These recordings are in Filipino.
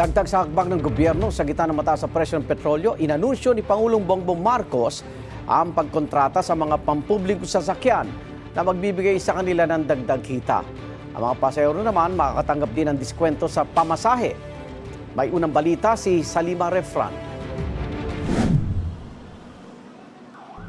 Dagdag sa hakbang ng gobyerno sa gitna ng mataas sa presyo ng petrolyo, inanunsyo ni Pangulong Bongbong Marcos ang pagkontrata sa mga pampublikong sasakyan na magbibigay sa kanila ng dagdag kita. Ang mga pasahero naman makakatanggap din ng diskwento sa pamasahe. May unang balita si Salima Refran.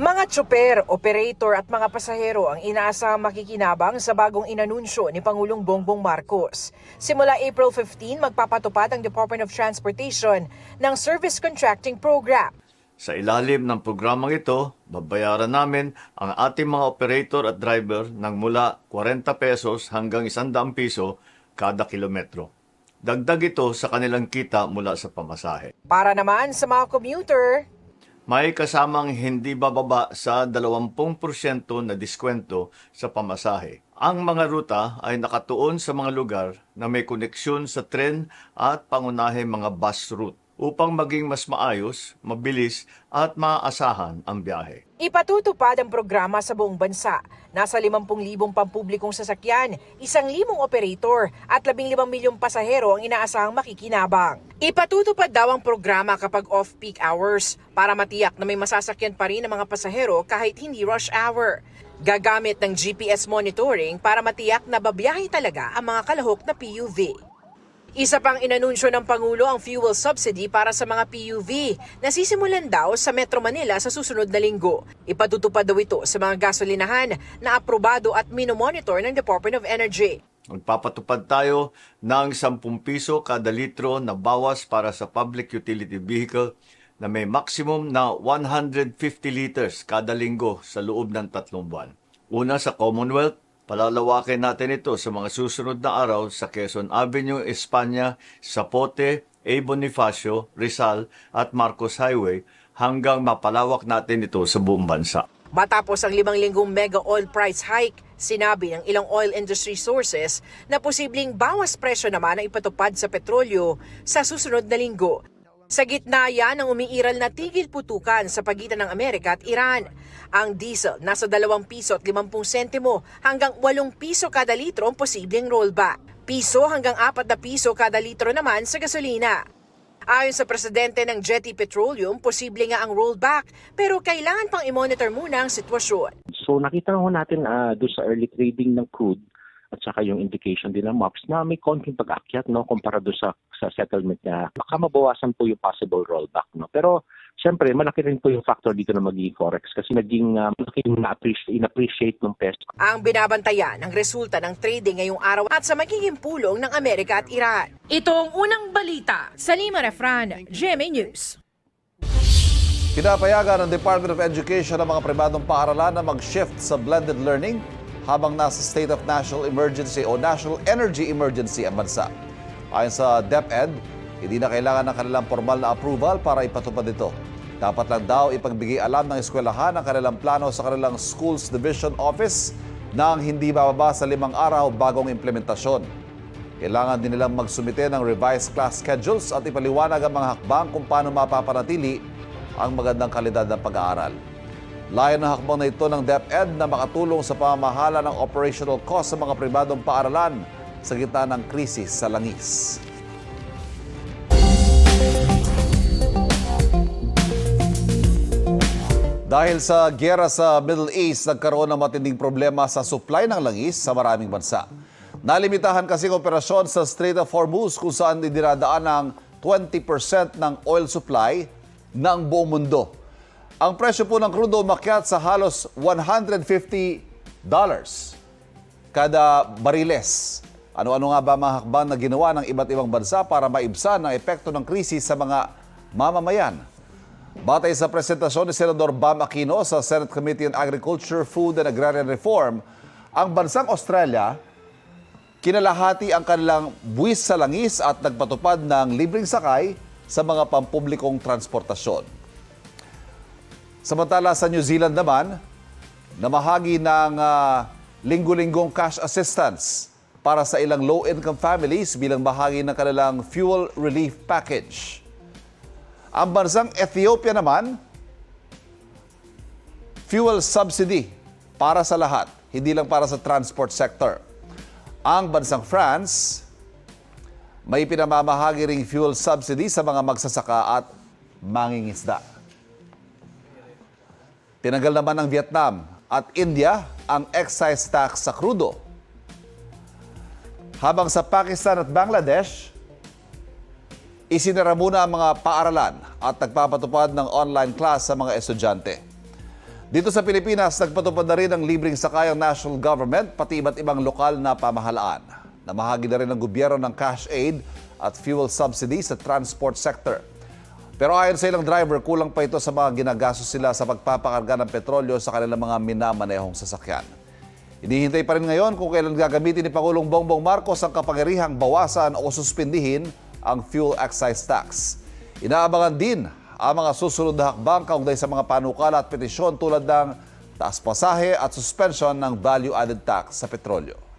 Mga tsuper, operator at mga pasahero ang inaasahang makikinabang sa bagong inanunsyo ni Pangulong Bongbong Marcos. Simula April 15, magpapatupad ang Department of Transportation ng Service Contracting Program. Sa ilalim ng programang ito, babayaran namin ang ating mga operator at driver ng mula 40 pesos hanggang 100 piso kada kilometro. Dagdag ito sa kanilang kita mula sa pamasahe. Para naman sa mga commuter, May kasamang hindi bababa sa 20% na diskwento sa pamasahe. Ang mga ruta ay nakatuon sa mga lugar na may koneksyon sa tren at pangunahing mga bus route upang maging mas maayos, mabilis at maaasahan ang biyahe. ipatutupad ang programa sa buong bansa. Nasa 50,000 pampublikong sasakyan, 1,000 operator at 15 milyong pasahero ang inaasahang makikinabang. Ipatutupad daw ang programa kapag off-peak hours para matiyak na may masasakyan pa rin ang mga pasahero kahit hindi rush hour. Gagamit ng GPS monitoring para matiyak na babiyahe talaga ang mga kalahok na PUV. Isa pang inanunsyo ng Pangulo ang fuel subsidy para sa mga PUV na sisimulan daw sa Metro Manila sa susunod na linggo. Ipatutupad daw ito sa mga gasolinahan na aprobado at minomonitor ng Department of Energy. Magpapatupad tayo ng 10 piso kada litro na bawas para sa public utility vehicle na may maximum na 150 liters kada linggo sa loob ng 3 buwan. Una sa Commonwealth, palalawakin natin ito sa mga susunod na araw sa Quezon Avenue, Espanya, Zapote, A. Bonifacio, Rizal at Marcos Highway hanggang mapalawak natin ito sa buong bansa. Matapos ang 5 linggong mega oil price hike, sinabi ng ilang oil industry sources na posibleng bawas presyo naman ang ipatupad sa petrolyo sa susunod na linggo. Sa gitna yan ang umiiral na tigil putukan sa pagitan ng Amerika at Iran. Ang diesel nasa 2 piso at 50 sentimo hanggang 8 piso kada litro ang posibleng rollback. Piso hanggang 4 na piso kada litro naman sa gasolina. Ayon sa presidente ng Jetty Petroleum, posible nga ang rollback pero kailangan pang i-monitor muna ang sitwasyon. So nakita ho natin doon sa early trading ng crude at saka yung indication din ng MOPS na may konting pag-akyat kumpara doon sa settlement niya. Baka mabawasan po yung possible rollback. Pero siyempre malaki rin po yung factor dito na magiging forex kasi naging malaki yung in-appreciate ng peso. Ang binabantayan ang resulta ng trading ngayong araw at sa magiging pulong ng Amerika at Iran. Ito ang unang balita. Salima Refran, GMA News. Pinapayagan ng Department of Education ang mga pribadong paaralan na mag-shift sa blended learning habang nasa state of national emergency o national energy emergency ang bansa. Ayon sa DepEd, hindi na kailangan ng kanilang formal na approval para ipatupad ito. Dapat lang daw ipagbigay alam ng eskwelahan ang kanilang plano sa kanilang Schools Division Office nang hindi bababa sa 5 araw bagong implementasyon. Kailangan din nilang magsumite ng revised class schedules at ipaliwanag ang mga hakbang kung paano mapapanatili ang magandang kalidad ng pag-aaral. Layon ng hakbang na ito ng DepEd na makatulong sa pamamahala ng operational cost sa mga pribadong paaralan sa gitna ng krisis sa langis. Dahil sa giyera sa Middle East, nagkaroon ng matinding problema sa supply ng langis sa maraming bansa. Nalimitahan kasing operasyon sa Strait of Hormuz kung saan idinadaan ng 20% ng oil supply ng buong mundo. Ang presyo po ng krudo umakyat sa halos $150 kada bariles. Ano-ano nga ba mga hakbang na ginawa ng iba't ibang bansa para maibsan ang epekto ng krisis sa mga mamamayan? Batay sa presentasyon ni Senador Bam Aquino sa Senate Committee on Agriculture, Food and Agrarian Reform, ang bansang Australia kinalahati ang kanilang buwis sa langis at nagpatupad ng libreng sakay sa mga pampublikong transportasyon. Samantala sa New Zealand naman, namahagi ng linggo-linggong cash assistance para sa ilang low-income families bilang bahagi ng kanilang fuel relief package. Ang bansang Ethiopia naman, fuel subsidy para sa lahat, hindi lang para sa transport sector. Ang bansang France, May pinamamahagi ring fuel subsidy sa mga magsasaka at mangingisda. Tinanggal naman ng Vietnam at India ang excise tax sa krudo. Habang sa Pakistan at Bangladesh, isinara muna ang mga paaralan at nagpapatupad ng online class sa mga estudyante. Dito sa Pilipinas, nagpatupad na rin ang libreng sakay ang national government pati iba't ibang lokal na pamahalaan. Namahagi na rin ng gobyerno ng cash aid at fuel subsidy sa transport sector. Pero ayon sa ilang driver, kulang pa ito sa mga ginagastos sila sa pagpapakarga ng petrolyo sa kanilang mga minamanehong sasakyan. Hinihintay pa rin ngayon kung kailan gagamitin ni Pangulong Bongbong Marcos ang kapangyarihang bawasan o suspindihin ang fuel excise tax. Inaabangan din ang mga susunod na hakbang kaugnay sa mga panukala at petisyon tulad ng taas pasahe at suspension ng value-added tax sa petrolyo.